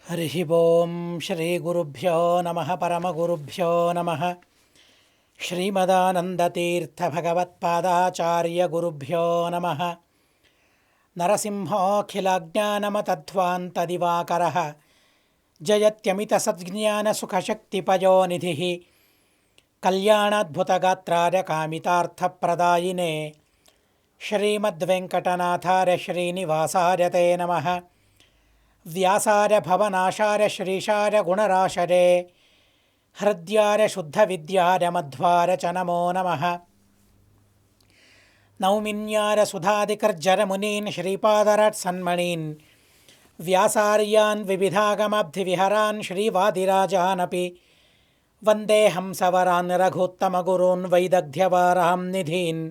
హరి ఓం శ్రీ గురుభ్యో నమ పరమగురుభ్యో నమ శ్రీమదానందతీర్థభగవత్పాదాచార్య గురుభ్యో నమ నరసింహోऽఖిలజ్ఞానమతధ్వాन्तదివాకర జయత్యమితసజ్ఞానసుఖశక్తిపయోనిధిः కళ్యాణాద్భుతగాత్రాయ కామితార్థప్రదాయినే శ్రీమద్వెంకటనాథాయ శ్రీనివాసాయ తే నమః. వ్యాసాయ భవనాశాయ శ్రీశాయ గుణరాశరే హృద్యాయ శుద్ధవిద్యాయ మధ్వాయ చ నమో నమః. నౌమిన్యాయ సుధాదికర్జరమునీన్ శ్రీపాదరట్సన్మణీన్ వ్యాసార్యాన్ వివిధాగమాబ్ధివిహరాన్ శ్రీవాదిరాజానపి వందే హంసవరాన్ రఘుత్తమగురూన్ వైదగ్ధ్యవారాం నిధీన్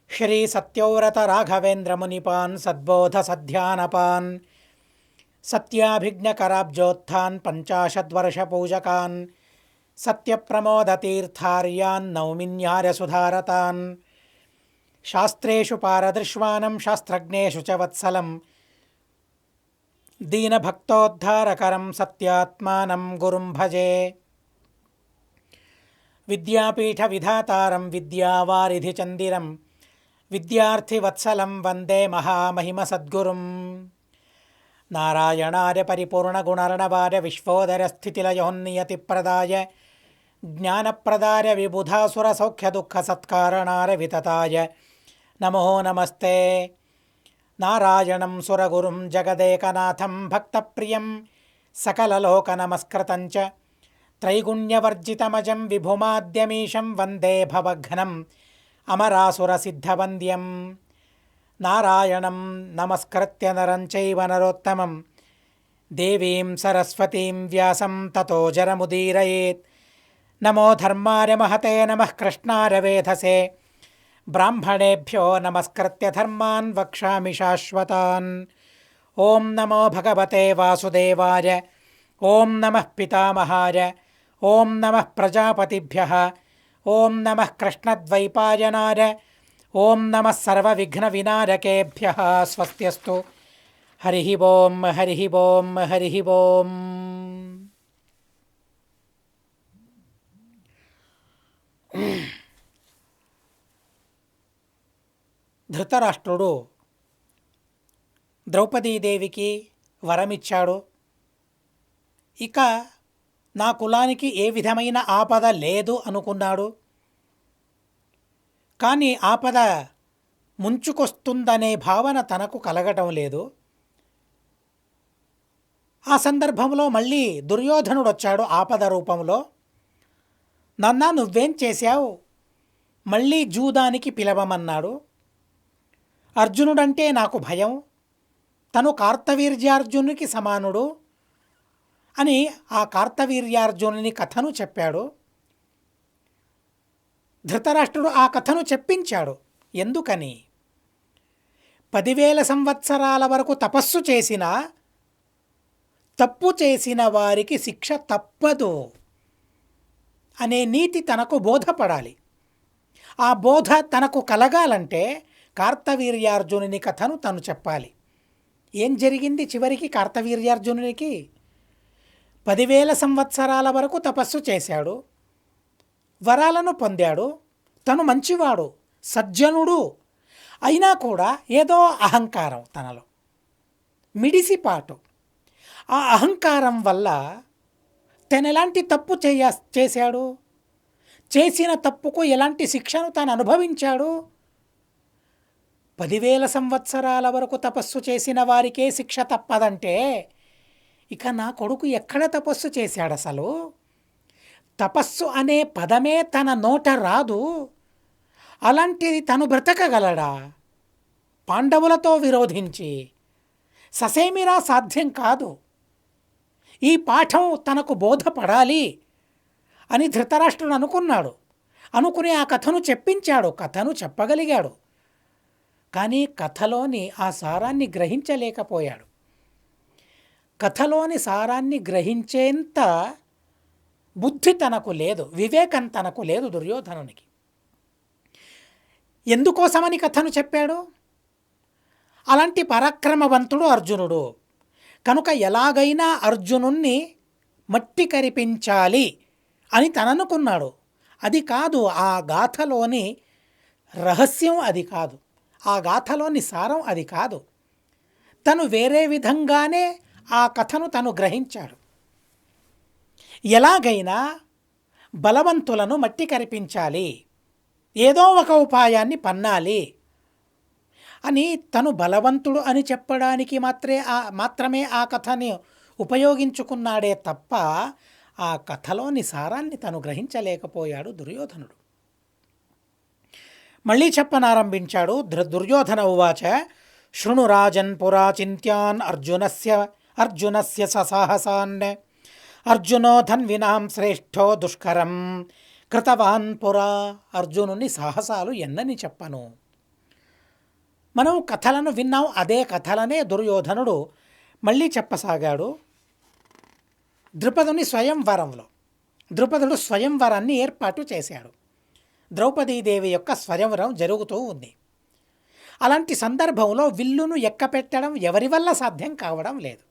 శ్రీసత్యవ్రత రాఘవేంద్రమునిపాన్ సద్బోధసధ్యానపాన్ సత్యాభిజ్ఞకరాబ్జోత్థాన్ పంచాశద్వర్షపూజకాన్ సత్యప్రమోదతీర్థార్యాన్ నౌమిన్యాయ సుధారతాన్ శాస్త్రేషు పారదృశ్వానం శాస్త్రజ్ఞేషు చ వత్సలం దీనభక్తోద్ధారకరం సత్యాత్మానం గురుం భజే. విద్యాపీఠ విధాతారం విద్యావారిధి చందిరం విద్యార్థివత్సలం వందే మహామహిమ సద్గురుం. నారాయణాయ పరిపూర్ణగుణర్ణవాయ విశ్వోదరస్థితిలయోన్నియతిప్రదాయ జ్ఞానప్రదాయ విబుధాసురసౌఖ్యదుఃఖసత్కారణాయ వితతాయ నమో నమస్తే. నారాయణం సురగురుం జగదేకనాథం భక్తప్రియం సకలలోకనమస్కృతం చ త్రైగుణ్యవర్జితమజం విభుమాద్యమీశం వందే భవఘ్నం అమరాసురసిద్ధవంద్యం. నారాయణం నమస్కృత్య నరం చైవ నరోత్తమం దేవీం సరస్వతీం వ్యాసం తతో జరముదీరయేత్. నమో ధర్మాయ మహతే నమః కృష్ణాయ వేధసే బ్రాహ్మణేభ్యో నమస్కృత్య ధర్మాన్ వక్ష్యామి శాశ్వతాన్. ఓం నమో భగవతే వాసుదేవాయ ఓం నమః పితామహాయ ఓం నమః ప్రజాపతిభ్యః ఓం నమః కృష్ణద్వైపాయనాయ ఓం నమః సర్వవిఘ్నవినారకేభ్యః. స్వస్త్యస్తు. హరి ఓం హరి ఓం హరి ఓం. ధృతరాష్ట్రుడు ద్రౌపదీదేవికి వరమిచ్చాడు. ఇక నా కులానికి ఏ విధమైన ఆపద లేదు అనుకున్నాడు. కానీ ఆపద ముంచుకొస్తుందనే భావన తనకు కలగటం లేదు. ఆ సందర్భంలో మళ్ళీ దుర్యోధనుడు వచ్చాడు ఆపద రూపంలో. నాన్న నువ్వేం చేశావు, మళ్ళీ జూదానికి పిలవమన్నాడు. అర్జునుడంటే నాకు భయం, తను కార్తవీర్యార్జునునికి సమానుడు అని ఆ కార్తవీర్యార్జునుని కథను చెప్పాడు. ధృతరాష్ట్రుడు ఆ కథను చెప్పించాడు. ఎందుకని? 10,000 సంవత్సరాల వరకు తపస్సు చేసినా తప్పు చేసిన వారికి శిక్ష తప్పదు అనే నీతి తనకు బోధపడాలి. ఆ బోధ తనకు కలగాలంటే కార్తవీర్యార్జునుని కథను తను చెప్పాలి. ఏం జరిగింది చివరికి కార్తవీర్యార్జునునికి? 10,000 సంవత్సరాల వరకు తపస్సు చేశాడు, వరాలను పొందాడు, తను మంచివాడు, సజ్జనుడు. అయినా కూడా ఏదో అహంకారం తనలో, మిడిసిపాటు. ఆ అహంకారం వల్ల తను ఎలాంటి తప్పు చేశాడు, చేసిన తప్పుకు ఎలాంటి శిక్షను తాను అనుభవించాడు. 10,000 సంవత్సరాల వరకు తపస్సు చేసిన వారికే శిక్ష తప్పదంటే ఇక నా కొడుకు ఎక్కడ తపస్సు చేశాడు? అసలు తపస్సు అనే పదమే తన నోట రాదు. అలాంటిది తను బ్రతకగలడా? పాండవులతో విరోధించి ససేమిరా సాధ్యం కాదు. ఈ పాఠం తనకు బోధపడాలి అని ధృతరాష్ట్రుడు అనుకున్నాడు. అనుకుని ఆ కథను చెప్పించాడు, కథను చెప్పగలిగాడు. కానీ కథలోని ఆ సారాన్ని గ్రహించలేకపోయాడు. కథలోని సారాన్ని గ్రహించేంత బుద్ధి తనకు లేదు, వివేకం తనకు లేదు దుర్యోధనునికి. ఎందుకోసమని కథను చెప్పాడు? అలాంటి పరాక్రమవంతుడు అర్జునుడు. కనుక ఎలాగైనా అర్జునుణ్ణి మట్టి కరిపించాలి అని తననుకున్నాడు. అది కాదు ఆ గాథలోని రహస్యం, అది కాదు ఆ గాథలోని సారం, అది కాదు. తను వేరే విధంగానే ఆ కథను తను గ్రహించాడు. ఎలాగైనా బలవంతులను మట్టి కరిపించాలి, ఏదో ఒక ఉపాయాన్ని పన్నాలి అని తను బలవంతుడు అని చెప్పడానికి మాత్రమే ఆ కథని ఉపయోగించుకున్నాడే తప్ప ఆ కథలోని సారాన్ని తను గ్రహించలేకపోయాడు దుర్యోధనుడు. మళ్ళీ చెప్పనారంభించాడు. దుర్యోధన ఉవాచ శృణు రాజన్ పురా చింత్యాన్ అర్జునస్య ససాహసాన్ అర్జునో ధన్వినాం శ్రేష్ఠో దుష్కరం కృతవాన్ పురా. అర్జునుని సాహసాలు ఎన్నని చెప్పను. మనం కథలను విన్నాం, అదే కథలనే దుర్యోధనుడు మళ్ళీ చెప్పసాగాడు. ద్రుపదుని స్వయంవరంలో ద్రుపదుడు స్వయంవరాన్ని ఏర్పాటు చేశాడు. ద్రౌపదీదేవి యొక్క స్వయంవరం జరుగుతూ ఉంది. అలాంటి సందర్భంలో విల్లును ఎక్కపెట్టడం ఎవరి వల్ల సాధ్యం కావడం లేదు.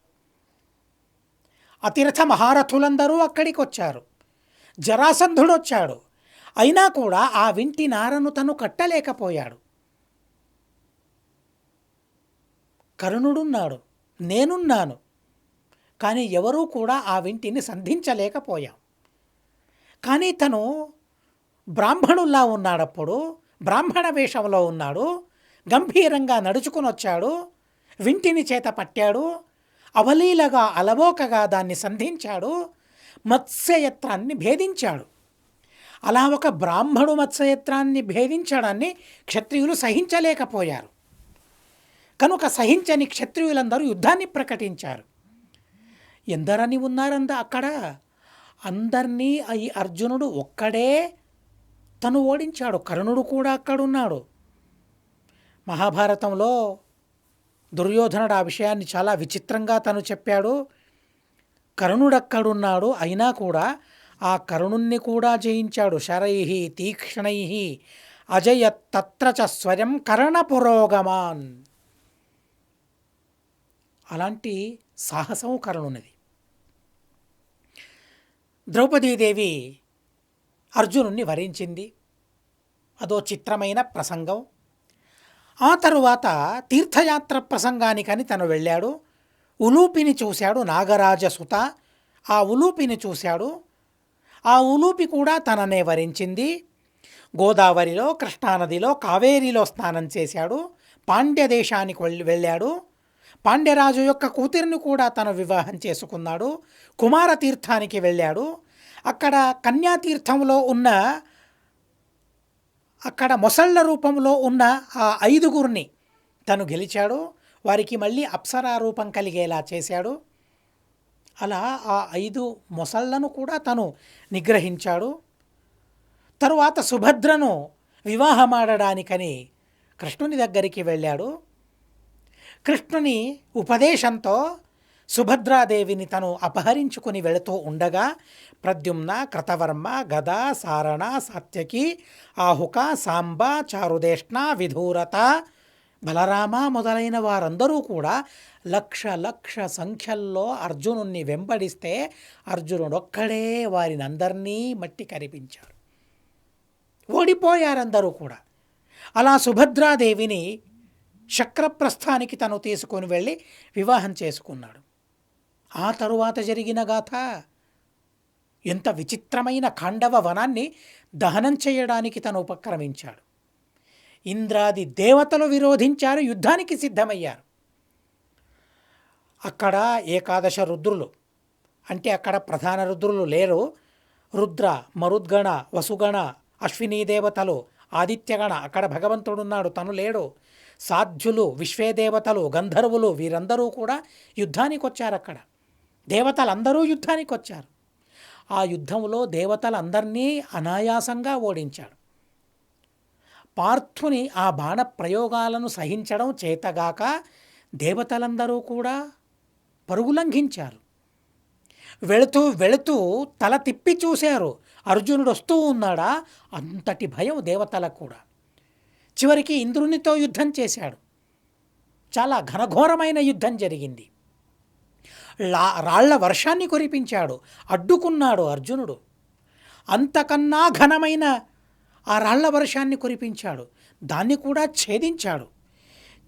అతిరథ మహారథులందరూ అక్కడికి వచ్చారు. జరాసంధుడు వచ్చాడు. అయినా కూడా ఆ వింటి నారను తను కట్టలేకపోయాడు. కర్ణుడున్నాడు, నేనున్నాను, కానీ ఎవరూ కూడా ఆ వింటిని సంధించలేకపోయాం. కానీ తను బ్రాహ్మణుల్లా ఉన్నాడప్పుడు, బ్రాహ్మణ వేషంలో ఉన్నాడు, గంభీరంగా నడుచుకుని వచ్చాడు, వింటిని చేత పట్టాడు, అవలీలగా అలవోకగా దాన్ని సంధించాడు, మత్స్యయత్రాన్ని భేదించాడు. అలా ఒక బ్రాహ్మణు మత్స్యయత్రాన్ని భేదించడాన్ని క్షత్రియులు సహించలేకపోయారు. కనుక సహించని క్షత్రియులందరూ యుద్ధాన్ని ప్రకటించారు. ఎందరని అక్కడ అందరినీ ఈ అర్జునుడు ఒక్కడే తను ఓడించాడు. కర్ణుడు కూడా అక్కడున్నాడు. మహాభారతంలో దుర్యోధనుడు ఆ విషయాన్ని చాలా విచిత్రంగా తను చెప్పాడు. కర్ణుడు అక్కడున్నాడు, అయినా కూడా ఆ కర్ణుణ్ణి కూడా జయించాడు. శరై తీక్ష్ణై అజయ తత్ర చ స్వయం కర్ణ పురోగమాన్. అలాంటి సాహసం కర్ణునిది. ద్రౌపదీదేవి అర్జునుణ్ణి వరించింది. అదో చిత్రమైన ప్రసంగం. ఆ తరువాత తీర్థయాత్ర ప్రసంగానికని తను వెళ్ళాడు. ఉలూపిని చూశాడు, నాగరాజసుత. ఆ ఉలూపిని చూశాడు. ఆ ఉలూపి కూడా తననే వరించింది. గోదావరిలో, కృష్ణానదిలో, కావేరీలో స్నానం చేశాడు. పాండ్య దేశానికి వెళ్ళాడు. పాండ్యరాజు యొక్క కూతురిని కూడా తను వివాహం చేసుకున్నాడు. కుమారతీర్థానికి వెళ్ళాడు. అక్కడ కన్యాతీర్థంలో ఉన్న, అక్కడ మొసళ్ళ రూపంలో ఉన్న ఆ 5గురిని తను గెలిచాడు. వారికి మళ్ళీ అప్సరా రూపం కలిగేలా చేశాడు. అలా ఆ 5 మొసళ్ళను కూడా తను నిగ్రహించాడు. తరువాత సుభద్రను వివాహమాడడానికని కృష్ణుని దగ్గరికి వెళ్ళాడు. కృష్ణుని ఉపదేశంతో సుభద్రాదేవిని తను అపహరించుకుని వెళుతూ ఉండగా ప్రద్యుమ్న, కృతవర్మ, గద, సారణ, సాత్యకి, ఆహుక, సాంబ, చారుదేష్ణ, విధూరత, బలరామ మొదలైన వారందరూ కూడా లక్ష సంఖ్యల్లో అర్జునుణ్ణి వెంబడిస్తే అర్జునుడొక్కడే వారిని అందరినీ మట్టి కరిపించారు. ఓడిపోయారందరూ కూడా. అలా సుభద్రాదేవిని శక్రప్రస్థానికి తను తీసుకొని వెళ్ళి వివాహం చేసుకున్నాడు. ఆ తరువాత జరిగిన గాథ ఎంత విచిత్రమైన ఖాండవ వనాన్ని దహనం చేయడానికి తను ఉపక్రమించాడు. ఇంద్రాది దేవతలు విరోధించారు, యుద్ధానికి సిద్ధమయ్యారు. అక్కడ ఏకాదశ రుద్రులు, అంటే అక్కడ ప్రధాన రుద్రులు లేరు. రుద్ర, మరుద్గణ, వసుగణ, అశ్వినీ దేవతలు, ఆదిత్యగణ, అక్కడ భగవంతుడున్నాడు, తను లేడు. సాధ్యులు, విశ్వేదేవతలు, గంధర్వులు వీరందరూ కూడా యుద్ధానికి వచ్చారు. అక్కడ దేవతలందరూ యుద్ధానికి వచ్చారు. ఆ యుద్ధంలో దేవతలందరినీ అనాయాసంగా ఓడించాడు. పార్థుని ఆ బాణ ప్రయోగాలను సహించడం చేతగాక దేవతలందరూ కూడా పరుగులంఘించారు. వెళుతూ తల తిప్పి చూశారు, అర్జునుడు వస్తూ ఉన్నాడా. అంతటి భయం దేవతలకు కూడా. చివరికి ఇంద్రునితో యుద్ధం చేశాడు. చాలా ఘనఘోరమైన యుద్ధం జరిగింది. రాళ్ల వర్షాన్ని కురిపించాడు, అడ్డుకున్నాడు అర్జునుడు. అంతకన్నా ఘనమైన ఆ రాళ్ల వర్షాన్ని కురిపించాడు, దాన్ని కూడా ఛేదించాడు.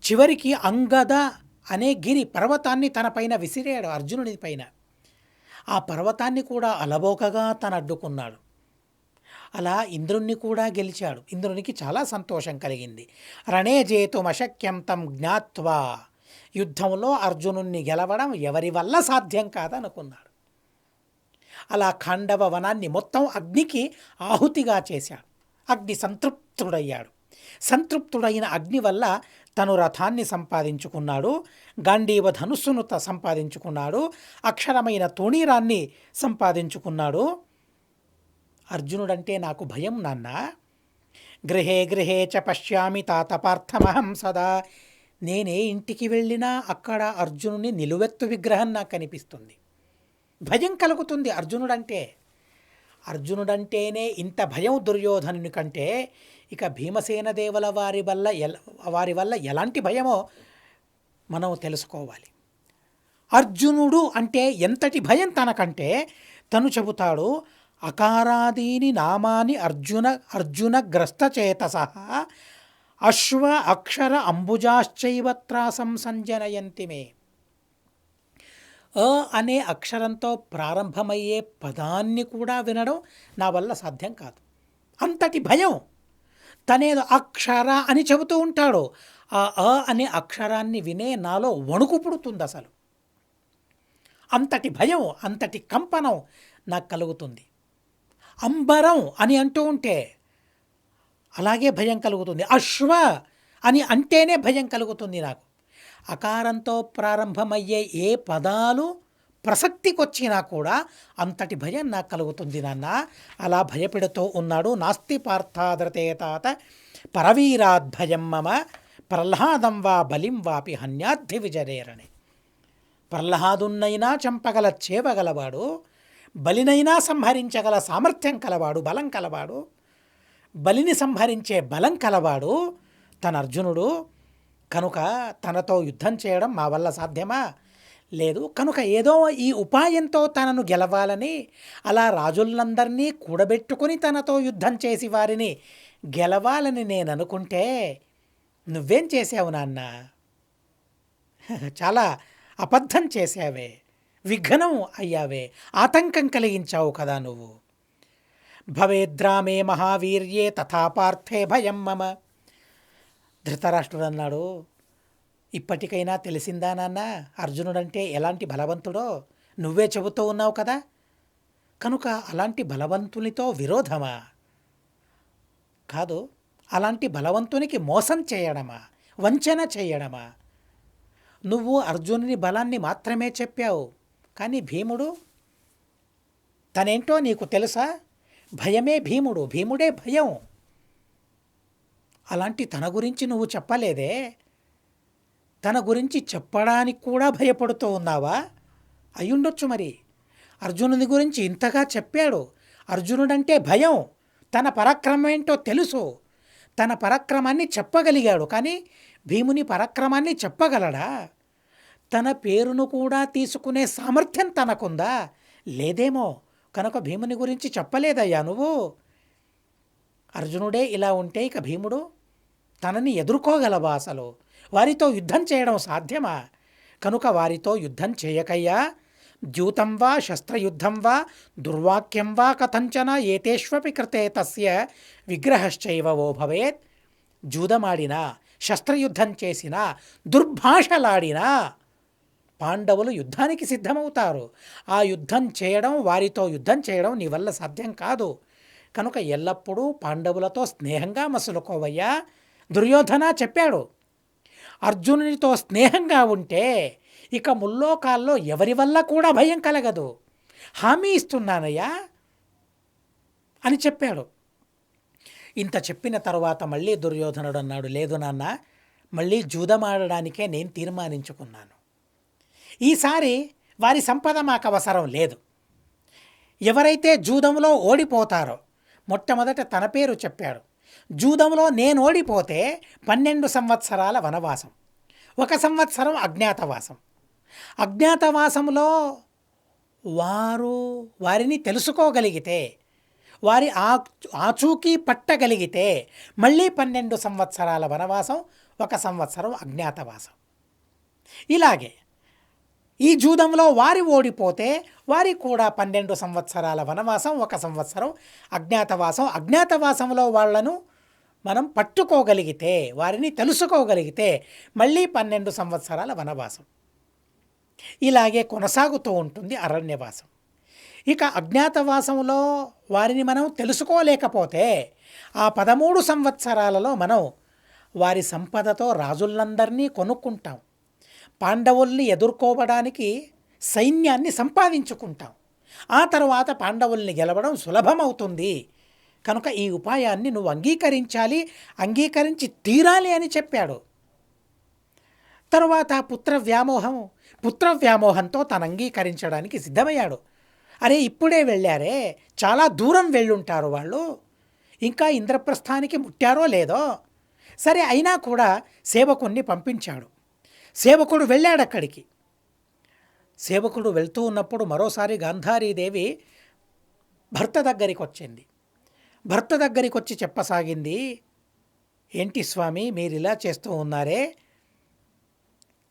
చివరికి అంగద అనే గిరి పర్వతాన్ని తన పైన విసిరాడు, అర్జునుడి పైన. ఆ పర్వతాన్ని కూడా అలబోకగా తను అడ్డుకున్నాడు. అలా ఇంద్రుణ్ణి కూడా గెలిచాడు. ఇంద్రునికి చాలా సంతోషం కలిగింది. రణే జేతుమశక్యం తం జ్ఞాత్వా, యుద్ధంలో అర్జునుణ్ణి గెలవడం ఎవరి వల్ల సాధ్యం కాదనుకున్నాడు. అలా ఖాండవ వనాన్ని మొత్తం అగ్నికి ఆహుతిగా చేశాడు. అగ్ని సంతృప్తుడయ్యాడు. సంతృప్తుడైన అగ్ని వల్ల తను రథాన్ని సంపాదించుకున్నాడు, గాంధీవ ధనుస్సును సంపాదించుకున్నాడు, అక్షరమైన తూణీరాన్ని సంపాదించుకున్నాడు. అర్జునుడంటే నాకు భయం నాన్న. గృహే గృహే చ పశ్యామి తాత పార్థమహం సదా. నేనే ఇంటికి వెళ్ళినా అక్కడ అర్జునుని నిలువెత్తు విగ్రహం నాకు కనిపిస్తుంది. భయం కలుగుతుంది అర్జునుడంటే. అర్జునుడంటేనే ఇంత భయం దుర్యోధనుని కంటే ఇక భీమసేన దేవుల వారి వల్ల ఎలాంటి భయమో మనం తెలుసుకోవాలి. అర్జునుడు అంటే ఎంతటి భయం తనకంటే తను చెబుతాడు, అకారాదీని నామాని అర్జున గ్రస్తచేతసః అశ్వ అక్షర అంబుజాశ్చైవ త్రాసం సంజనయంతి మే. అనే అక్షరంతో ప్రారంభమయ్యే పదాన్ని కూడా వినడం నా వల్ల సాధ్యం కాదు. అంతటి భయం. తనేదో అక్షర అని చెబుతూ ఉంటాడు, ఆ అనే అక్షరాన్ని వినే నాలో వణుకు పుడుతుంది అసలు. అంతటి భయం, అంతటి కంపనం నాకు కలుగుతుంది. అంబరం అని అంటూ ఉంటే అలాగే భయం కలుగుతుంది. అశ్వ అని అంటేనే భయం కలుగుతుంది నాకు. అకారంతో ప్రారంభమయ్యే ఏ పదాలు ప్రసక్తికొచ్చినా కూడా అంతటి భయం నాకు కలుగుతుంది నాన్న. అలా భయపెడుతూ ఉన్నాడు. నాస్తి పార్థాదృతే తాత పరవీరాద్భయం మమ ప్రహ్లాదం వా బలిం వాపి హన్యాద్ధి విజరేరణి. ప్రహ్లాదున్నైనా చంపగల చేవగలవాడు, బలినైనా సంహరించగల సామర్థ్యం కలవాడు, బలం కలవాడు, బలిని సంహరించే బలం కలవాడు తన అర్జునుడు. కనుక తనతో యుద్ధం చేయడం మా వల్ల సాధ్యమా? లేదు. కనుక ఏదో ఈ ఉపాయంతో తనను గెలవాలని, అలా రాజులందరినీ కూడబెట్టుకుని తనతో యుద్ధం చేసి వారిని గెలవాలని నేను అనుకుంటే నువ్వేం చేసావు నాన్న? చాలా అబద్ధం చేసావే, విఘ్నం అయ్యావే, ఆతంకం కలిగించావు కదా నువ్వు. భవేద్రామే మహావీర్యే తథా పార్థే భయం మమ. ధృతరాష్ట్రుడు అన్నాడు, ఇప్పటికైనా తెలిసిందా నాన్న అర్జునుడంటే ఎలాంటి బలవంతుడో? నువ్వే చెబుతూ ఉన్నావు కదా. కనుక అలాంటి బలవంతునితో విరోధమా? కాదు. అలాంటి బలవంతునికి మోసం చేయడమా, వంచన చేయడమా? నువ్వు అర్జునుని బలాన్ని మాత్రమే చెప్పావు, కానీ భీముడు తనేంటో నీకు తెలుసా? భయమే భీముడు, భీముడే భయం. అలాంటి తన గురించి నువ్వు చెప్పలేదే. తన గురించి చెప్పడానికి కూడా భయపడుతూ ఉన్నావా? అయ్యుండొచ్చు మరి. అర్జునుని గురించి ఇంతగా చెప్పాడు. అర్జునుడంటే భయం, తన పరాక్రమం ఏంటో తెలుసు, తన పరాక్రమాన్ని చెప్పగలిగాడు. కానీ భీముని పరాక్రమాన్ని చెప్పగలడా? తన పేరును కూడా తీసుకునే సామర్థ్యం తనకుందా? లేదేమో. కనుక భీముని గురించి చెప్పలేదయ్యా నువ్వు. అర్జునుడే ఇలా ఉంటే ఇక భీముడు తనని ఎదుర్కోగలవా అసలు? వారితో యుద్ధం చేయడం సాధ్యమా? కనుక వారితో యుద్ధం చేయకయ్యా. ద్యూతం వా శస్త్రయుద్ధం వా దుర్వాక్యం వా కథంచన ఏతేష్వపి కృతే తస్య విగ్రహశ్చైవ వో భవేత్. జూదమాడినా, శస్త్రయుద్ధం చేసినా, దుర్భాషలాడినా పాండవులు యుద్ధానికి సిద్ధమవుతారు. ఆ యుద్ధం చేయడం, వారితో యుద్ధం చేయడం నీ వల్ల సాధ్యం కాదు. కనుక ఎల్లప్పుడూ పాండవులతో స్నేహంగా మసులుకోవయ్యా. దుర్యోధన చెప్పాడు, అర్జునునితో స్నేహంగా ఉంటే ఇక ముల్లోకాల్లో ఎవరి వల్ల కూడా భయం కలగదు, హామీ ఇస్తున్నానయ్యా అని చెప్పాడు. ఇంత చెప్పిన తరువాత మళ్ళీ దుర్యోధనుడు అన్నాడు, లేదు నాన్న, మళ్ళీ జూదమాడడానికే నేను తీర్మానించుకున్నాను. ఈసారి వారి సంపద మాకు అవసరం లేదు. ఎవరైతే జూదంలో ఓడిపోతారో, మొట్టమొదట తన పేరు చెప్పాడు. జూదంలో నేను ఓడిపోతే 12 సంవత్సరాల వనవాసం, 1 సంవత్సరం అజ్ఞాతవాసం. అజ్ఞాతవాసంలో వారిని తెలుసుకోగలిగితే, వారి ఆచూకీ పట్టగలిగితే మళ్ళీ 12 సంవత్సరాల వనవాసం, 1 సంవత్సరం అజ్ఞాతవాసం. ఇలాగే ఈ జూదంలో వారి ఓడిపోతే వారికి కూడా 12 సంవత్సరాల వనవాసం, 1 సంవత్సరం అజ్ఞాతవాసం. అజ్ఞాతవాసంలో వాళ్లను మనం పట్టుకోగలిగితే, వారిని తెలుసుకోగలిగితే మళ్ళీ 12 సంవత్సరాల వనవాసం. ఇలాగే కొనసాగుతూ ఉంటుంది అరణ్యవాసం. ఇక అజ్ఞాతవాసంలో వారిని మనం తెలుసుకోలేకపోతే ఆ 13 సంవత్సరాలలో మనం వారి సంపదతో రాజులందరినీ కొనుక్కుంటాం. పాండవుల్ని ఎదుర్కోవడానికి సైన్యాన్ని సంపాదించుకుంటాం. ఆ తర్వాత పాండవుల్ని గెలవడం సులభమవుతుంది. కనుక ఈ ఉపాయాన్ని నువ్వు అంగీకరించాలి, అంగీకరించి తీరాలి అని చెప్పాడు. తరువాత పుత్ర వ్యామోహంతో తను అంగీకరించడానికి సిద్ధమయ్యాడు. అరే ఇప్పుడే వెళ్ళారే, చాలా దూరం వెళ్ళుంటారు వాళ్ళు, ఇంకా ఇంద్రప్రస్థానికి ముట్టారో లేదో. సరే అయినా కూడా సేవకుణ్ణి పంపించాడు. సేవకుడు వెళ్ళాడు అక్కడికి. సేవకుడు వెళ్తూ ఉన్నప్పుడు మరోసారి గాంధారీదేవి భర్త దగ్గరికి వచ్చింది. భర్త దగ్గరికి వచ్చి చెప్పసాగింది, ఏంటి స్వామి మీరిలా చేస్తూ ఉన్నారే?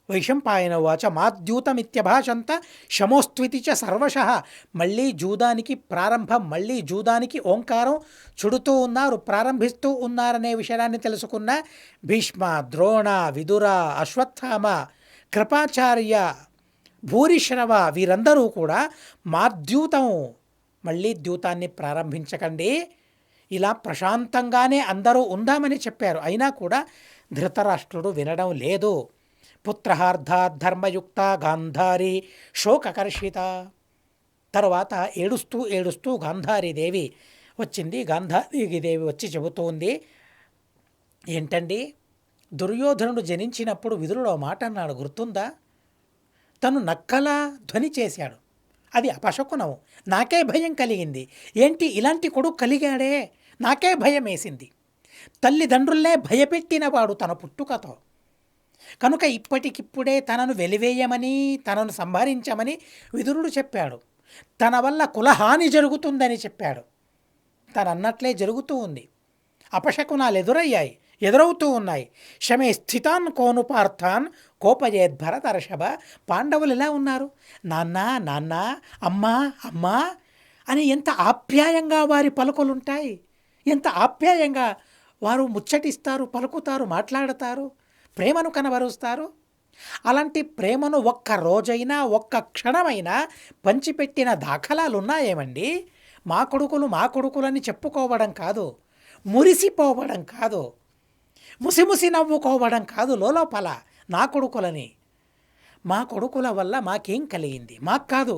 వైశంపాయన వాచ మాద్యూతమిత్యభాషంత శమోస్త్వితి చ సర్వశః. మళ్ళీ జూదానికి ప్రారంభం, మళ్ళీ జూదానికి ఓంకారం చుడుతూ ఉన్నారు, ప్రారంభిస్తూ ఉన్నారనే విషయాన్ని తెలుసుకున్న భీష్మ, ద్రోణ, విదుర, అశ్వత్థామ, కృపాచార్య, భూరిశ్రవ వీరందరూ కూడా మాద్యూతం, మళ్ళీ ద్యూతాన్ని ప్రారంభించకండి, ఇలా ప్రశాంతంగానే అందరూ ఉందామని చెప్పారు. అయినా కూడా ధృతరాష్ట్రుడు వినడం లేదు. పుత్రహార్ధాధర్మయుక్త గాంధారి శోకకర్షిత. తర్వాత ఏడుస్తూ గాంధారీదేవి వచ్చింది. గాంధారీదేవి వచ్చి చెబుతోంది, ఏంటండి దుర్యోధనుడు జనించినప్పుడు విదురుడు మాట అన్నాడు గుర్తుందా? తను నక్కలా ధ్వని చేశాడు, అది అపశకునం, నాకే భయం కలిగింది. ఏంటి ఇలాంటి కొడుకు కలిగాడే, నాకే భయం వేసింది. తల్లిదండ్రులనే భయపెట్టినవాడు తన పుట్టుకతో. కనుక ఇప్పటికిప్పుడే తనను వెలివేయమని, తనను సంహరించమని విదురుడు చెప్పాడు. తన వల్ల కులహాని జరుగుతుందని చెప్పాడు. తనన్నట్లే జరుగుతూ ఉంది. అపశకునాలు ఎదురవుతూ ఉన్నాయి. శమే స్థితాన్ కోను పార్థాన్ కోపయేద్భరతర్షభ. పాండవులు ఎలా ఉన్నారు? నాన్న నాన్న, అమ్మా అమ్మా అని ఎంత ఆప్యాయంగా వారి పలుకులుంటాయి, ఎంత ఆప్యాయంగా వారు ముచ్చటిస్తారు, పలుకుతారు, మాట్లాడతారు, ప్రేమను కనబరుస్తారు. అలాంటి ప్రేమను ఒక్క రోజైనా, ఒక్క క్షణమైనా పంచిపెట్టిన దాఖలాలు ఉన్నాయేమండి? మా కొడుకులని చెప్పుకోవడం కాదు, మురిసిపోవడం కాదు, ముసిముసి నవ్వుకోవడం కాదు, లోపల నా కొడుకులని, మా కొడుకుల వల్ల మాకేం కలిగింది, మాకు కాదు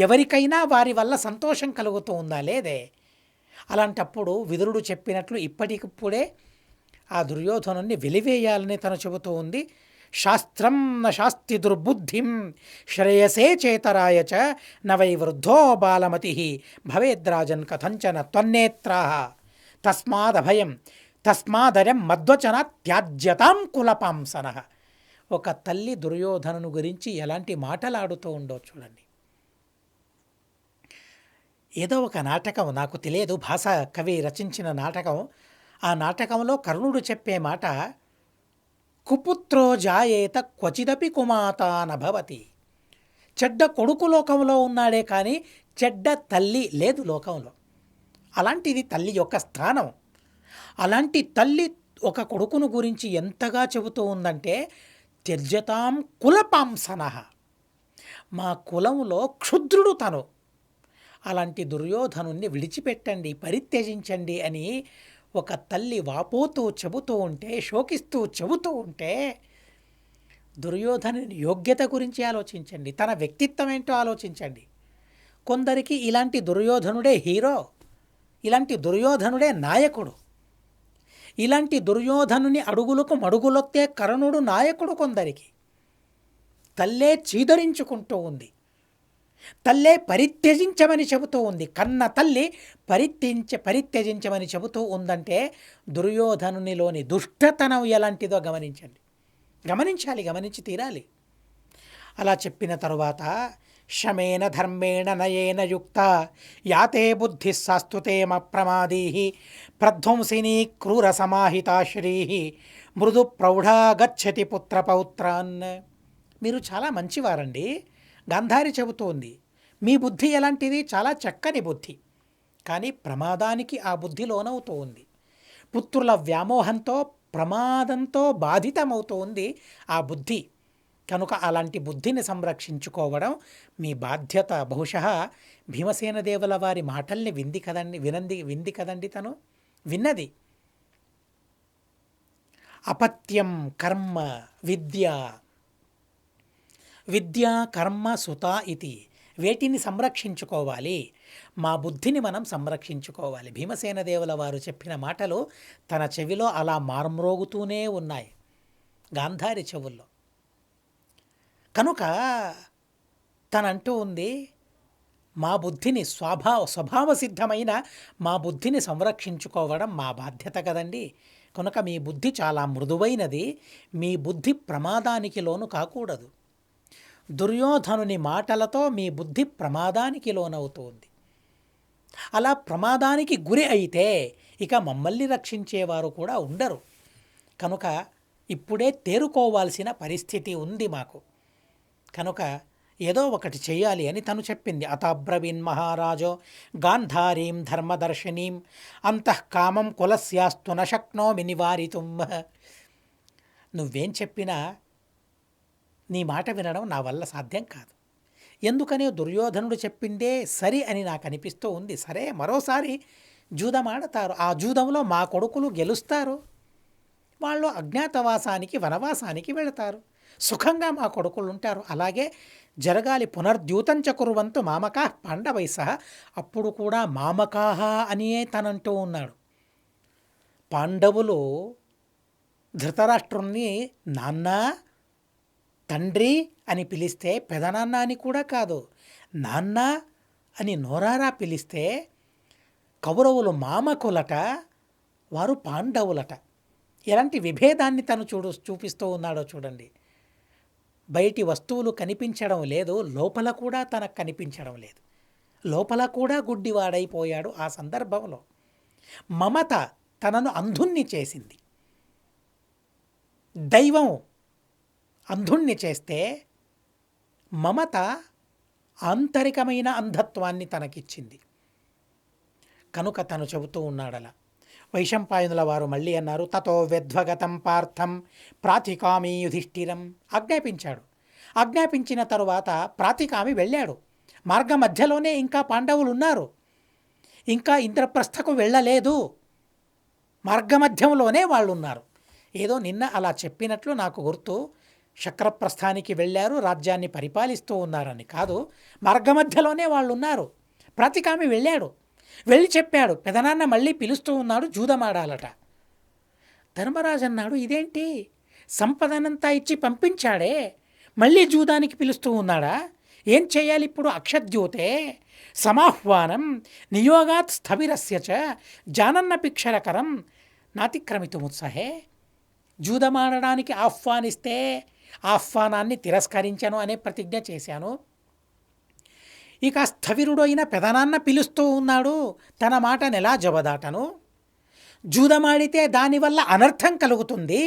ఎవరికైనా వారి వల్ల సంతోషం కలుగుతూ ఉందా లేదే? అలాంటప్పుడు విదురుడు చెప్పినట్లు ఇప్పటికిప్పుడే ఆ దుర్యోధనుణ్ణి వెలివేయాలని తను చెబుతూ ఉంది. శాస్త్రం న శాస్తి దుర్బుద్ధిం శ్రేయసే చేతరాయ చ నవై వృద్ధో బాలమతి భవేద్రాజన్ కథంచన త్వన్నేత్రాః తస్మాదయం మద్వచన త్యాజ్యతాం కులపాంసనః. ఒక తల్లి దుర్యోధనుని గురించి ఎలాంటి మాటలాడుతూ ఉండో చూడండి. ఏదో ఒక నాటకం, నాకు తెలియదు, భాష కవి రచించిన నాటకం. ఆ నాటకంలో కర్ణుడు చెప్పే మాట, కుపుత్రో జాయేత క్వచిదపి కుమాతా నభవతి. చెడ్డ కొడుకు లోకంలో ఉన్నాడే కానీ చెడ్డ తల్లి లేదు లోకంలో. అలాంటిది తల్లి యొక్క స్థానం. అలాంటి తల్లి ఒక కొడుకును గురించి ఎంతగా చెబుతూ ఉందంటే, త్యజ్యతాం కులపాంసనః, మా కులంలో క్షుద్రుడు తను, అలాంటి దుర్యోధనుణ్ణి విడిచిపెట్టండి, పరిత్యజించండి అని ఒక తల్లి వాపోతూ చెబుతూ ఉంటే, శోకిస్తూ చెబుతూ ఉంటే, దుర్యోధనుని యోగ్యత గురించి ఆలోచించండి, తన వ్యక్తిత్వం ఏంటో ఆలోచించండి. కొందరికి ఇలాంటి దుర్యోధనుడే హీరో, ఇలాంటి దుర్యోధనుడే నాయకుడు, ఇలాంటి దుర్యోధనుని అడుగులకు మడుగులొత్తే కర్ణుడు నాయకుడు. కొందరికి తల్లే చీదరించుకుంటూ ఉంది, తల్లే పరిత్యజించమని చెబుతూ ఉంది. కన్న తల్లి పరిత్యజించమని చెబుతూ ఉందంటే దుర్యోధనునిలోని దుష్టతనం ఎలాంటిదో గమనించండి, గమనించి తీరాలి. అలా చెప్పిన తరువాత శమేన ధర్మేణ నయేన యుక్త యాతే బుద్ధి సాస్తుతేమప్రమాదీ ప్రధ్వంసినీ క్రూర సమాహితా శ్రీ మృదు ప్రౌఢా గచ్చతి పుత్రపౌత్రాన్. మీరు చాలా మంచివారండి. గాంధారి చెబుతోంది, మీ బుద్ధి ఎలాంటిది? చాలా చక్కని బుద్ధి, కానీ ప్రమాదానికి ఆ బుద్ధి లోనవుతూ ఉంది. పుత్రుల వ్యామోహంతో ప్రమాదంతో బాధితమవుతూ ఉంది ఆ బుద్ధి. కనుక అలాంటి బుద్ధిని సంరక్షించుకోవడం మీ బాధ్యత. బహుశः భీమసేన దేవుల వారి మాటల్ని వింది కదండి తను విన్నది. అపత్యం కర్మ విద్య, విద్య కర్మ సుత ఇది. వేటిని సంరక్షించుకోవాలి? మా బుద్ధిని మనం సంరక్షించుకోవాలి. భీమసేన దేవుల వారు చెప్పిన మాటలు తన చెవిలో అలా మార్మ్రోగుతూనే ఉన్నాయి, గాంధారి చెవుల్లో. కనుక తనంటూ ఉంది, మా బుద్ధిని స్వభావ సిద్ధమైన మా బుద్ధిని సంరక్షించుకోవడం మా బాధ్యత కదండి. కనుక మీ బుద్ధి చాలా మృదువైనది, మీ బుద్ధి ప్రమాదానికి లోను కాకూడదు. దుర్యోధనుని మాటలతో మీ బుద్ధి ప్రమాదానికి లోనవుతోంది. అలా ప్రమాదానికి గురి అయితే ఇక మమ్మల్ని రక్షించేవారు కూడా ఉండరు. కనుక ఇప్పుడే తేరుకోవాల్సిన పరిస్థితి ఉంది మాకు. కనుక ఏదో ఒకటి చేయాలి అని తను చెప్పింది. అతాబ్రవీన్ మహారాజో గాంధారీం ధర్మదర్శినీం అంతఃకామం కులస్యాస్తు నశక్నోమి నివారితుం. నువ్వేం చెప్పినా నీ మాట వినడం నా వల్ల సాధ్యం కాదు. ఎందుకని? దుర్యోధనుడు చెప్పిందే సరి అని నాకు అనిపిస్తూ ఉంది. సరే, మరోసారి జూదం ఆడతారు, ఆ జూదంలో మా కొడుకులు గెలుస్తారు, వాళ్ళు అజ్ఞాతవాసానికి వనవాసానికి వెళతారు, సుఖంగా మా కొడుకులు ఉంటారు. అలాగే జరగాలి. పునర్ద్యూతంచ కుర్వంతు మామకాః పాండవైసహ. అప్పుడు కూడా మామకాహ అనియే తనంటూ ఉన్నాడు. పాండవులు ధృతరాష్ట్రుణ్ణి నాన్న తండ్రి అని పిలిస్తే పెదనాన్న అని కూడా కాదు, నాన్న అని నోరారా పిలిస్తే కౌరవులు మామకులట, వారు పాండవులట. ఎలాంటి విభేదాన్ని తను చూపిస్తూ ఉన్నాడో చూడండి. బయటి వస్తువులు కనిపించడం లేదు, లోపల కూడా తనకు కనిపించడం లేదు, లోపల కూడా గుడ్డివాడైపోయాడు. ఆ సందర్భంలో మమత తనను అంధుణ్ణి చేసింది. దైవం అంధుణ్ణి చేస్తే మమత ఆంతరికమైన అంధత్వాన్ని తనకిచ్చింది. కనుక తను చెబుతూ ఉన్నాడలా. వైశంపాయనుల వారు మళ్ళీ అన్నారు, తతో వ్యధ్వగతం పార్థం ప్రాతికామి యుధిష్ఠిరం. ఆజ్ఞాపించాడు. ఆజ్ఞాపించిన తరువాత ప్రాతికామి వెళ్ళాడు. మార్గ మధ్యలోనే ఇంకా పాండవులు ఉన్నారు, ఇంకా ఇంద్రప్రస్థకు వెళ్ళలేదు, మార్గమధ్యంలోనే వాళ్ళు ఉన్నారు. ఏదో నిన్న అలా చెప్పినట్లు నాకు గుర్తు. శక్రప్రస్థానికి వెళ్ళారు, రాజ్యాన్ని పరిపాలిస్తూ ఉన్నారని కాదు, మార్గమధ్యలోనే వాళ్ళు ఉన్నారు. ప్రాతికామి వెళ్ళాడు, వెళ్ళి చెప్పాడు, పెదనాన్న మళ్ళీ పిలుస్తూ ఉన్నాడు, జూదమాడాలట. ధర్మరాజు అన్నాడు, ఇదేంటి, సంపదనంతా ఇచ్చి పంపించాడే, మళ్ళీ జూదానికి పిలుస్తూ ఉన్నాడా? ఏం చేయాలి ఇప్పుడు? అక్షద్యూతే సమాహ్వానం నియోగాత్ స్థవిరస్య చ జానన్నపి క్షరకరం నాతిక్రమితుముత్సహే. జూదమాడడానికి ఆహ్వానిస్తే ఆహ్వానాన్ని తిరస్కరించను అనే ప్రతిజ్ఞ చేశాను. ఇక స్థవిరుడైన పెదనాన్న పిలుస్తూ ఉన్నాడు, తన మాటను ఎలా జవదాటను? జూదమాడితే దానివల్ల అనర్థం కలుగుతుంది,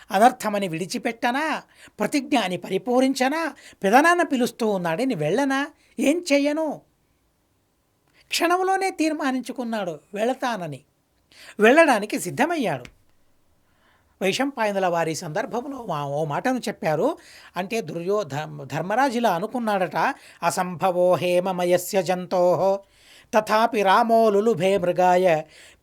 అనర్థమని విడిచిపెట్టనా? ప్రతిజ్ఞ అని పరిపూరించనా? పెదనాన్న పిలుస్తూ ఉన్నాడని వెళ్ళనా? ఏం చెయ్యను? క్షణంలోనే తీర్మానించుకున్నాడు వెళతానని. వెళ్ళడానికి సిద్ధమయ్యాడు. వైశంపాయనుల వారి సందర్భంలో ఓ మాటను చెప్పారు. అంటే ధర్మరాజు ఇలా అనుకున్నాడట, అసంభవో హేమమయస్య జంతో తథాపి రామో లులుభే మృగాయ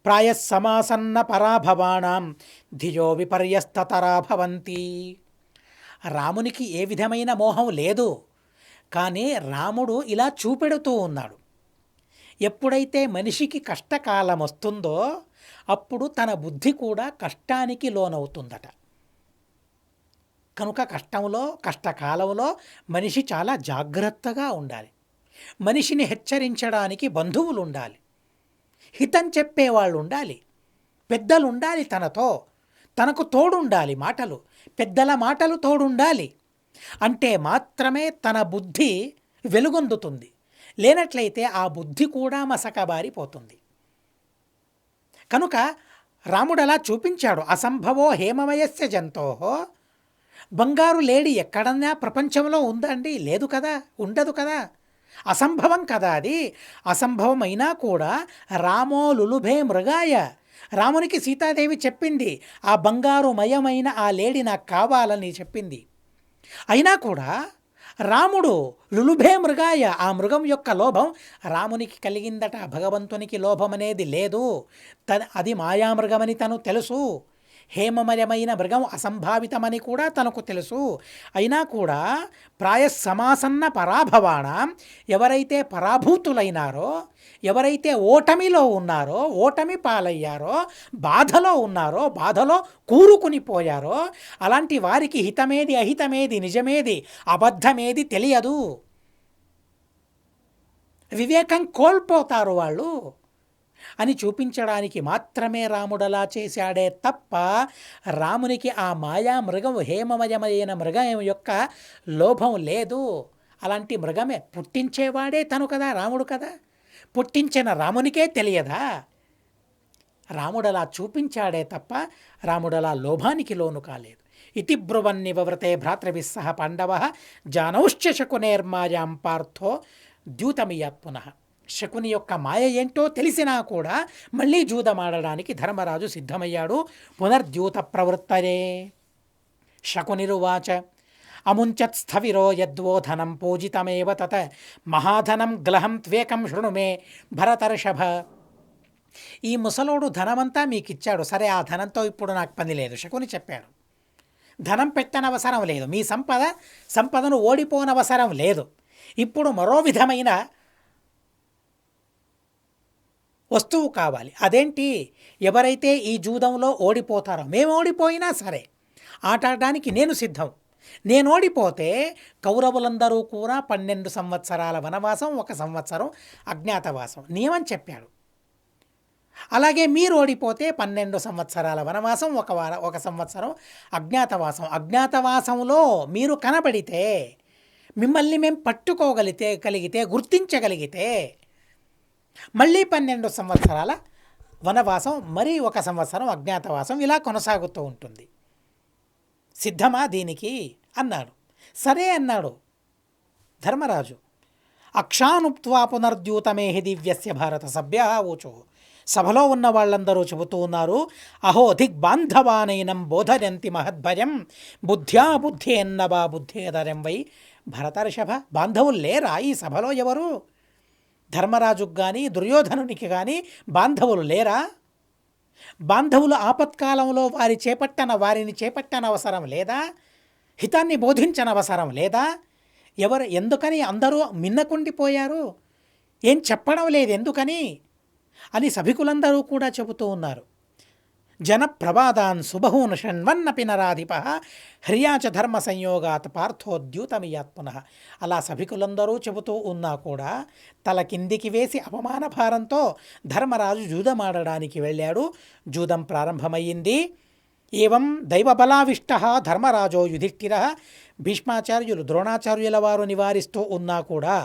ప్రాయస్సమాసన్న పరాభవానాం ధియో విపర్యస్తతరా భవంతి. రామునికి ఏ విధమైన మోహం లేదు, కానీ రాముడు ఇలా చూపెడుతూ ఉన్నాడు. ఎప్పుడైతే మనిషికి కష్టకాలం వస్తుందో అప్పుడు తన బుద్ధి కూడా కష్టానికి లోనవుతుందట. కనుక కష్టకాలంలో మనిషి చాలా జాగ్రత్తగా ఉండాలి. మనిషిని హెచ్చరించడానికి బంధువులు ఉండాలి, హితం చెప్పేవాళ్ళు ఉండాలి, పెద్దలు ఉండాలి, తనకు తోడుండాలి. పెద్దల మాటలు తోడుండాలి. అంటే మాత్రమే తన బుద్ధి వెలుగొందుతుంది. లేనట్లయితే ఆ బుద్ధి కూడా మసకబారిపోతుంది. కనుక రాముడు అలా చూపించాడు. అసంభవో హేమమయస్య జంతోహో. బంగారు లేడి ఎక్కడన్నా ప్రపంచంలో ఉందండి? లేదు కదా, ఉండదు కదా, అసంభవం కదా అది. అసంభవం అయినా కూడా రామో లులుభే మృగాయ, రామునికి సీతాదేవి చెప్పింది, ఆ బంగారు మయమైన ఆ లేడి నాకు కావాలని చెప్పింది. అయినా కూడా రాముడు లులుభే మృగాయ, ఆ మృగం యొక్క లోభం రామునికి కలిగిందట. భగవంతునికి లోభం అనేది లేదు, అది మాయామృగమని తను తెలుసు. హేమమయమైన మృగం అసంభావితమని కూడా తనకు తెలుసు. అయినా కూడా ప్రాయసమాసన్న పరాభవాణ, ఎవరైతే పరాభూతులైనారో, ఎవరైతే ఓటమిలో ఉన్నారో, ఓటమి పాలయ్యారో, బాధలో ఉన్నారో, బాధలో కూరుకుని పోయారో, అలాంటి వారికి హితమేది అహితమేది నిజమేది అబద్ధమేది తెలియదు. వివేకం కోల్పోతారు వాళ్ళు అని చూపించడానికి మాత్రమే రాముడలా చేశాడే తప్ప రామునికి ఆ మాయా మృగం, హేమమయమైన మృగం యొక్క లోభం లేదు. అలాంటి మృగమే పుట్టించేవాడే తను కదా, రాముడు కదా. పుట్టించిన రామునికే తెలియదా? రాముడలా చూపించాడే తప్ప రాముడలా లోభానికి లోను కాలేదు. ఇతి బ్రువన్నివవ్రతే భ్రాతృభిస్సహ పాండవ జానౌశ్చ శకునేర్మాయాం పార్థో ద్యూతమియాత్ పునః. శకుని యొక్క మాయ ఏంటో తెలిసినా కూడా మళ్ళీ జూదమాడడానికి ధర్మరాజు సిద్ధమయ్యాడు. పునర్ద్యూత ప్రవృత్తరే. శకునిరువాచ అముంచత్ స్థవిరో యద్వో ధనం పూజితమేవ తత మహాధనం గ్లహం త్వేకం శృణు మే భరతర్షభ. ఈ ముసలోడు ధనమంతా మీకు ఇచ్చాడు, సరే ఆ ధనంతో ఇప్పుడు నాకు పని లేదు. శకుని చెప్పాడు, ధనం పెట్టనవసరం లేదు, మీ సంపదను ఓడిపోనవసరం లేదు. ఇప్పుడు మరో విధమైన వస్తువు కావాలి. అదేంటి? ఎవరైతే ఈ జూదంలో ఓడిపోతారో, మేము ఓడిపోయినా సరే ఆటాడడానికి నేను సిద్ధం. నేను ఓడిపోతే కౌరవులందరూ కూడా 12 సంవత్సరాల వనవాసం, 1 సంవత్సరం అజ్ఞాతవాసం నియమం చెప్పాడు. అలాగే మీరు ఓడిపోతే 12 సంవత్సరాల వనవాసం, 1 సంవత్సరం అజ్ఞాతవాసం. అజ్ఞాతవాసంలో మీరు కనబడితే, మిమ్మల్ని మేము పట్టుకోగలిగితే గుర్తించగలిగితే మళ్ళీ 12 సంవత్సరాల వనవాసం, మరి 1 సంవత్సరం అజ్ఞాతవాసం, ఇలా కొనసాగుతూ ఉంటుంది. సిద్ధమా దీనికి అన్నాడు. సరే అన్నాడు ధర్మరాజు. అక్షానుప్త్వా పునర్ద్యూతమేహి దివ్యస్య భారత సభ్య ఊచు. సభలో ఉన్న వాళ్ళందరూ చెబుతూ ఉన్నారు, అహో దిగ్బాంధవానైనం బోధయంతి మహద్భయం బుద్ధ్యా బుద్ధేన్నవా బుద్ధేదరం వై భరతర్షభ. బాంధవులు లేరా ఈ సభలో? ఎవరు? ధర్మరాజుకు కానీ దుర్యోధనునికి కానీ బాంధవులు లేరా? బాంధవులు ఆపత్కాలంలో వారిని చేపట్టన అవసరం లేదా? హితాన్ని బోధించనవసరం లేదా? ఎందుకని అందరూ మిన్నకుండిపోయారు? ఏం చెప్పడం లేదు ఎందుకని అని సభికులందరూ కూడా చెబుతూ ఉన్నారు. జనప్రవాదాన్ సుబహూన్ షణ్వన్నపి నరాధిప హ్రియాచ ధర్మ సంయోగాత్ పార్థోద్యూతమియాత్ పునః. అలా సభికులందరూ చెబుతూ ఉన్నా కూడా తల కిందికి వేసి అవమాన భారంతో ధర్మరాజు జూదమాడడానికి వెళ్ళాడు. జూదం ప్రారంభమయ్యింది. ఏవం దైవబలావిష్ట ధర్మరాజో యుధిష్ఠిర. భీష్మాచార్యులు, ద్రోణాచార్యుల వారు నివారిస్తూ ఉన్నా కూడా,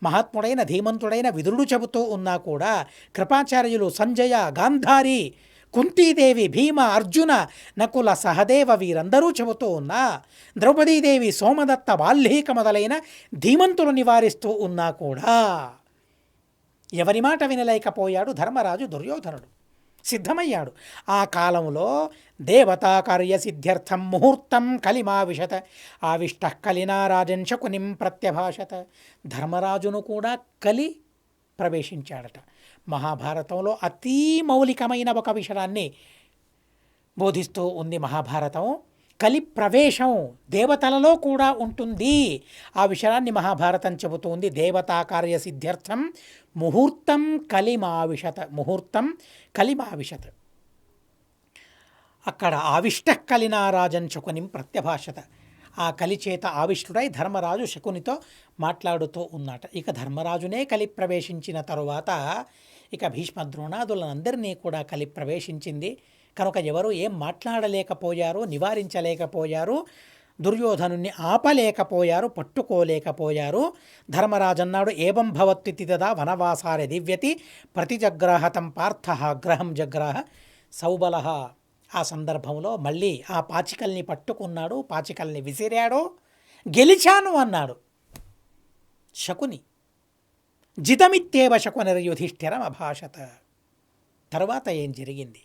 మహాత్ముడైన ధీమంతుడైన విదురుడు చెబుతూ ఉన్నా కూడా, కృపాచార్యులు, సంజయ, గాంధారి, కుంతీదేవి, భీమ, అర్జున, నకుల, సహదేవ వీరందరూ చెబుతూ ఉన్నా, ద్రౌపదీదేవి, సోమదత్త, వాల్మీక మొదలైన ధీమంతులు నివారిస్తూ ఉన్నా కూడా ఎవరి మాట వినలేకపోయాడు ధర్మరాజు. దుర్యోధనుడు సిద్ధమయ్యాడు. ఆ కాలంలో దేవతా కార్యసిద్ధ్యర్థం ముహూర్తం కలిమావిశత. ఆవిష్ట కలినా రాజన్ శకునిం ప్రత్యభాషత. ధర్మరాజును కూడా కలి ప్రవేశించాడట. మహాభారతంలో అతి మౌలికమైన ఒక విషయాన్ని బోధిస్తూ ఉంది మహాభారతం. కలి ప్రవేశం దేవతలలో కూడా ఉంటుంది. ఆ విషయాన్ని మహాభారతం చెబుతుంది. దేవతా కార్యసిద్ధ్యర్థం ముహూర్తం కలిమావిశత. ముహూర్తం కలిమావిశత. అక్కడ ఆవిష్ట కలినారాజన్ శకునిం ప్రత్యభాషత. ఆ కలి చేత ఆవిష్టుడై ధర్మరాజు శకునితో మాట్లాడుతూ ఉన్నట. ఇక ధర్మరాజునే కలి ప్రవేశించిన తరువాత ఇక భీష్మ ద్రోణాదులందరినీ కూడా కలి ప్రవేశించింది. కనుక ఎవరు ఏం మాట్లాడలేకపోయారు, నివారించలేకపోయారు. దుర్యోధనుణ్ణి ఆపలేకపోయారు, పట్టుకోలేకపోయారు. ధర్మరాజన్నాడు ఏవం భవత్వితి తదా వనవాసారే దివ్యతి ప్రతిజగ్రాహతం పార్థ గ్రహం జగ్రాహ సౌబలః. ఆ సందర్భంలో మళ్ళీ ఆ పాచికల్ని పట్టుకున్నాడు, పాచికల్ని విసిరాడు, గెలిచాను అన్నాడు శకుని. జితమిత్యేవ శకునిర్యుధిష్ఠిరం అభాషత. తర్వాత ఏం జరిగింది?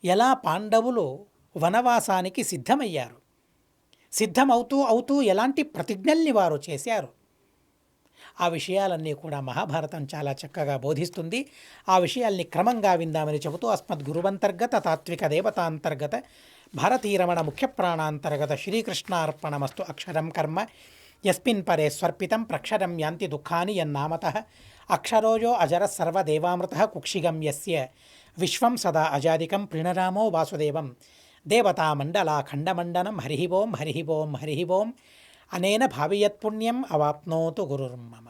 ఎలా పాండవులు వనవాసానికి సిద్ధమయ్యారు, సిద్ధమవుతూ ఎలాంటి ప్రతిజ్ఞల్ని వారు చేశారు, ఆ విషయాలన్నీ కూడా మహాభారతం చాలా చక్కగా బోధిస్తుంది. ఆ విషయాల్ని క్రమంగా విందామని చెబుతూ అస్మద్గురువంతర్గత తాత్విక దేవతాంతర్గత భారతీరమణ ముఖ్య ప్రాణాంతర్గత శ్రీకృష్ణార్పణమస్తు. అక్షరం కర్మ యస్మిన్ పరే స్వర్పితం ప్రక్షరం యాంతి దుఃఖాని యన్నామతః అక్షరోజో అజర సర్వదేవామృతః కుక్షిగం యస్య విశ్వం సదా అజాదికం ప్రణరామో వాసుదేవం దేవతామండలాఖండమండనం. హరి ఓం హరి ఓం హరి ఓం. అనేన భావియత్పుణ్యం అవాప్నోతు గురుర్మమ.